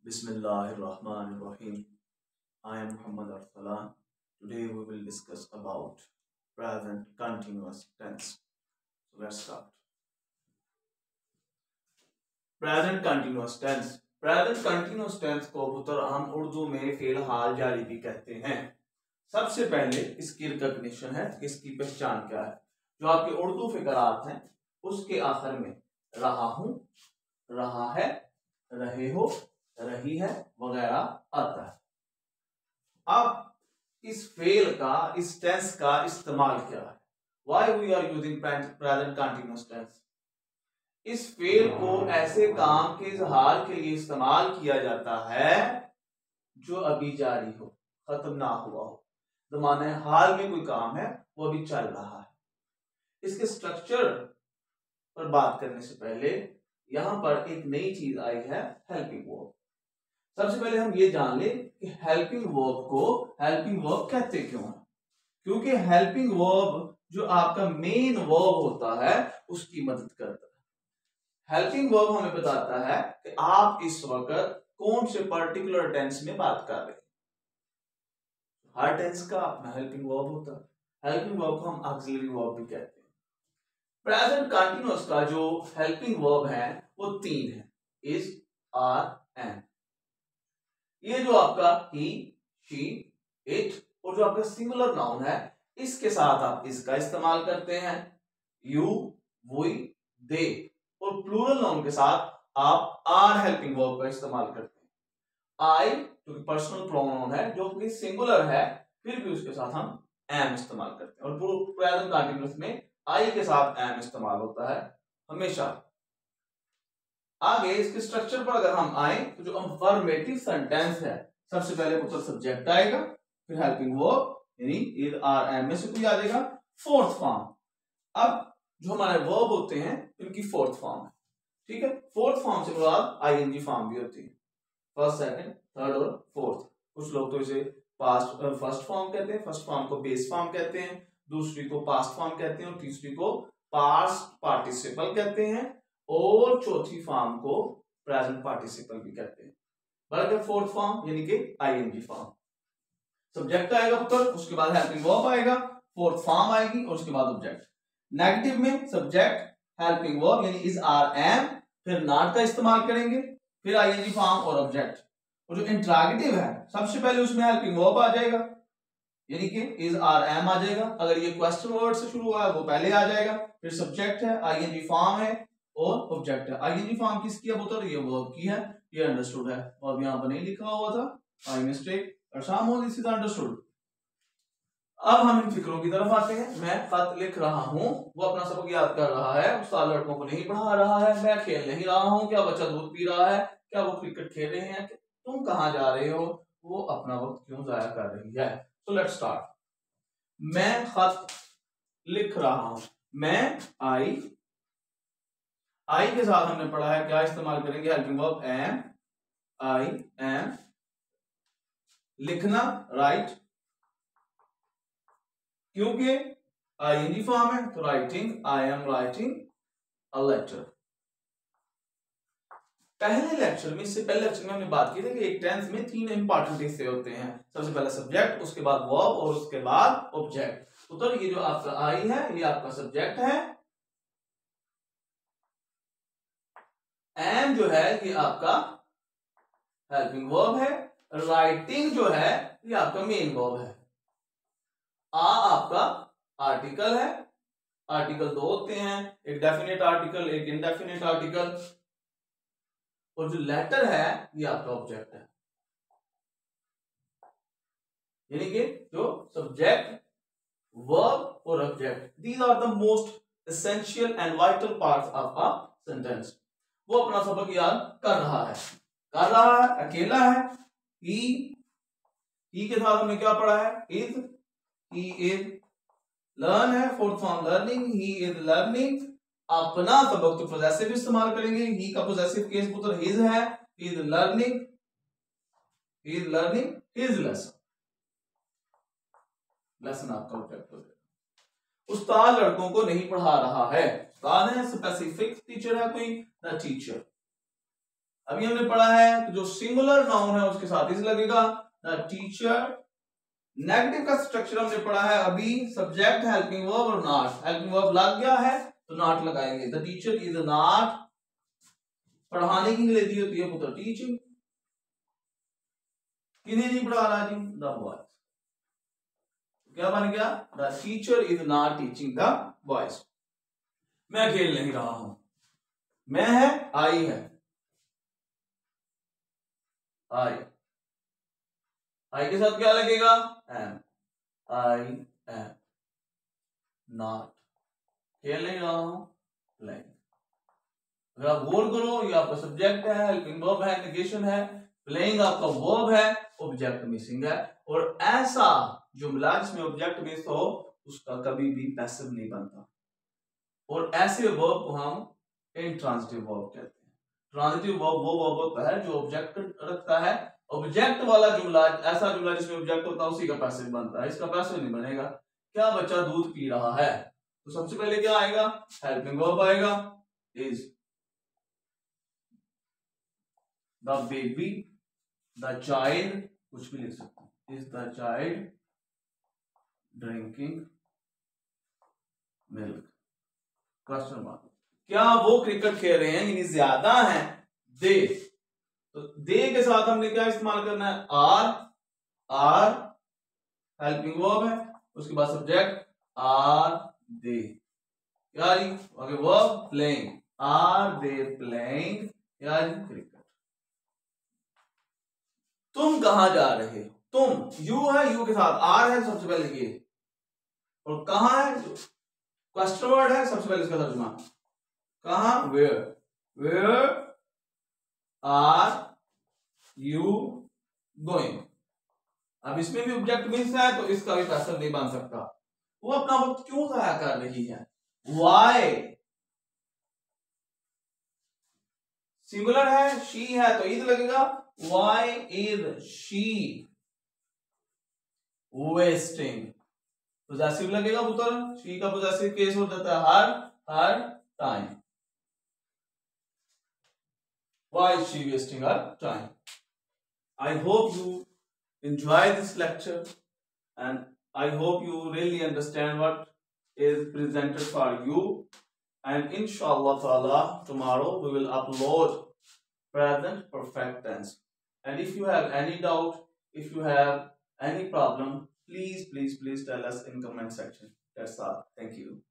Bismillahirrahmanirrahim. I am Muhammad Arsalan. Today we will discuss about present continuous tense. So let's start. Present continuous tense. Present continuous tense को पुत्र हम उर्दू में फिलहाल जारी भी कहते हैं। सबसे पहले इसकी रिकॉग्निशन है, इसकी पहचान क्या है। जो आपके उर्दू फिकरात हैं उसके आखिर में रहा हूं, रहा है, रहे हो, रही है वगैरह आता है। अब इस फेल का, इस टेंस का इस्तेमाल क्या है? Why we are using present continuous tense? इस फेल को ऐसे काम के इजहार के लिए इस्तेमाल किया जाता है जो अभी जारी हो, खत्म ना हुआ हो। तो माने हाल में कोई काम है वो अभी चल रहा है। इसके स्ट्रक्चर पर बात करने से पहले यहां पर एक नई चीज आई है, हेल्पिंग वर्ब। सबसे पहले हम ये जान लें कि हेल्पिंग वर्ब को हेल्पिंग वर्ब कहते क्यों हैं। क्योंकि हेल्पिंग वर्ब जो आपका मेन वर्ब होता है उसकी मदद करता है। हेल्पिंग वर्ब हमें बताता है कि आप इस वक्त कौन से पर्टिकुलर टेंस में बात कर रहे हैं। हर टेंस का अपना हेल्पिंग वर्ब होता है। हेल्पिंग वर्ब को हम ऑक्सिलरी वर्ब भी कहते हैं। प्रेजेंट कंटीन्यूअस का जो हेल्पिंग वर्ब है वो तीन है, इज, आर, एंड। ये जो आपका ही, शी, इट और जो आपका सिंगुलर नाउन है इसके साथ आप इसका इस्तेमाल करते हैं, यू, वी, दे। और प्लूरल नाउन के साथ आप आर हेल्पिंग वर्ब का इस्तेमाल करते हैं। आई जो कि पर्सनल प्रोनाउन है, जो कि सिंगुलर है, फिर भी उसके साथ हम एम इस्तेमाल करते हैं। और प्रेजेंट कंटीन्यूअस में आई के साथ एम इस्तेमाल होता है हमेशा। आगे इसके स्ट्रक्चर पर अगर हम आए तो जो अफर्मेटिव सेंटेंस है, सबसे पहले पुत्र सब्जेक्ट आएगा, फिर हेल्पिंग वर्ब यानी इज, आर, एम में से कोई आ जाएगा, फोर्थ फॉर्म। अब जो हमारे वर्ब होते हैं इनकी फोर्थ फॉर्म है, ठीक है। फोर्थ फॉर्म से मुराद आईएनजी फॉर्म भी होती है, फर्स्ट, सेकंड, थर्ड और फोर्थ। कुछ लोग तो इसे फर्स्ट फॉर्म कहते हैं, फर्स्ट फॉर्म को बेस फॉर्म कहते हैं, दूसरी को पास्ट फॉर्म कहते हैं और तीसरी को पास्ट पार्टिसिपल कहते हैं और चौथी फॉर्म को प्रेजेंट पार्टिसिपल भी कहते हैं। बराबर फोर्थ फॉर्म यानी कि आईएनजी फॉर्म। सब्जेक्ट आएगा पुत्र, उसके बाद हेल्पिंग वर्ब आएगा, फोर्थ फॉर्म आएगी और उसके बाद ऑब्जेक्ट। नेगेटिव में सब्जेक्ट, हेल्पिंग वर्ब यानी इज, आर, एम, फिर नॉट का इस्तेमाल करेंगे, फिर आईएनजी फॉर्म और ऑब्जेक्ट। और जो इंट्रोगेटिव है सबसे पहले उसमें हेल्पिंग वर्ब आ जाएगा यानी कि इज, आर, एम आ जाएगा। अगर ये क्वेश्चन वर्ड से शुरू हुआ है वो पहले आ जाएगा, फिर सब्जेक्ट है, आईएनजी फॉर्म है और ऑब्जेक्ट है। आईएनजी फॉर्म किसकी है पुत्र? ये वर्ब की है, ये अंडरस्टूड है। और यहां पर नहीं लिखा हुआ था, by mistake, this is understood. अब हम इन फिक्रों की तरफ आते हैं। मैं खत लिख रहा हूं, वो अपना सबक याद कर रहा है, उस्ताद लड़कों को नहीं पढ़ा रहा है। मैं खेल नहीं रहा हूं, क्या बच्चा दूध पी रहा है, क्या वो क्रिकेट खेल रहे हैं, तुम कहां जा रहे हो, वो अपना वक्त क्यों जाया कर रही है। So let's start. मैं खत लिख रहा हूं, मैं, आई के साथ हमने पढ़ा है क्या इस्तेमाल करेंगे, helping verb am, I am. लिखना, राइट, क्योंकि आईएनजी फॉर्म है तो writing, I am writing a letter. पहले लेक्चर में, इससे पहले लेक्चर में हमने बात की थी कि एक टेंस में तीन इंपॉर्टेंट हिस्से होते हैं। सबसे पहले सब्जेक्ट, उसके बाद वर्ब और उसके बाद ऑब्जेक्ट। तो ये जो आपका आई है ये आपका सब्जेक्ट है, एम जो है ये आपका हेल्पिंग वर्ब है, राइटिंग जो है ये आपका मेन वर्ब है, आपका आर्टिकल है। आर्टिकल दो होते हैं, एक डेफिनेट आर्टिकल, एक इनडेफिनेट आर्टिकल। और जो लेटर है ये आपका ऑब्जेक्ट है, यानी कि जो सब्जेक्ट, वर्ब और object, these are the most essential and vital parts of a sentence. वो अपना सबक याद कर रहा है, अकेला है। ही के साथ हमने क्या पढ़ा है, इज, ही इज। लर्न है, fourth form learning, he is learning. अपना सबक तो पोजेसिव इस्तेमाल करेंगे, ही का पोजेसिव केस पुत्र हिज है, he is learning his lesson. Lesson आपका ऑब्जेक्ट हो जाएगा। उस्ताद लड़कों को नहीं पढ़ा रहा है, उस्ताद है, स्पेसिफिक टीचर है कोई, द टीचर। अभी हमने पढ़ा है कि जो सिंगुलर नाउन है उसके साथ इज लगेगा, द टीचर। नेगेटिव का स्ट्रक्चर हमने पढ़ा है अभी, सब्जेक्ट, हेल्पिंग वर्ब और नॉट। हेल्पिंग वर्ब लग गया है तो नॉट लगाएंगे। द टीचर इज नॉट, पढ़ाने की लेती होती है पुत्र, टीचिंग। किन्हें नहीं पढ़ा रहा जी? The boys. क्या बन गया? The teacher is not teaching the boys. मैं खेल नहीं रहा हूं। मैं है, आई है, आई। आई के साथ क्या लगेगा? एम। आई एम नॉट, खेल नहीं रहा हूं, प्लेइंग। अगर आप गौर करो, ये आपका सब्जेक्ट है, हेल्पिंग वर्ब है, नेगेशन है, प्लेइंग आपका वर्ब है, ऑब्जेक्ट मिसिंग है। और ऐसा जुमला जिसमें ऑब्जेक्ट मिस हो उसका कभी भी पैसिव नहीं बनता। और ऐसे वर्ब को हम इंट्रांजिटिव वर्ब कहते हैं। ट्रांजिटिव वर्ब वो वर्ब होता है जो ऑब्जेक्ट रखता है। ऑब्जेक्ट वाला जुमला, ऐसा जुमला जिसमें ऑब्जेक्ट होता है, उसी का पैसिव बनता है, इसका पैसिव नहीं बनेगा। क्या बच्चा दूध पी रहा है, तो सबसे पहले क्या आएगा? हेल्पिंग वर्ब आएगा, is. The baby, the child, कुछ भी लिख सकते हैं, is the child drinking milk, question mark. क्या वो क्रिकेट खेल रहे हैं, यानी ज्यादा है दे, तो दे के साथ हमने क्या इस्तेमाल करना है? आर। आर हेल्पिंग वर्ब है, उसके बाद सब्जेक्ट आर दे, यार आगे verb playing, are they playing, यार क्रिकेट। तुम कहां जा रहे हो? तुम, यू है, यू के साथ आर है सबसे पहले ये, और कहां है, क्वेश्चन वर्ड है, सबसे पहले इसका तर्जुमा कहां, where. Where are you going. अब इसमें भी ऑब्जेक्ट मिस है तो इसका भी पैसिव नहीं बन सकता। वो अपना वक्त क्यों जाया कर रही है? वाई। सिंगुलर है, शी है तो इज लगेगा, why is she wasting. Possessive लगेगा पुत्र, शी का पोजेसिव केस हो जाता है हर time. Why is she wasting her time? I hope you enjoy this lecture and I hope you really understand what is presented for you. And inshallah ta'ala, tomorrow we will upload present perfect tense. And if you have any doubt, if you have any problem, please tell us in comment section. That's all. Thank you.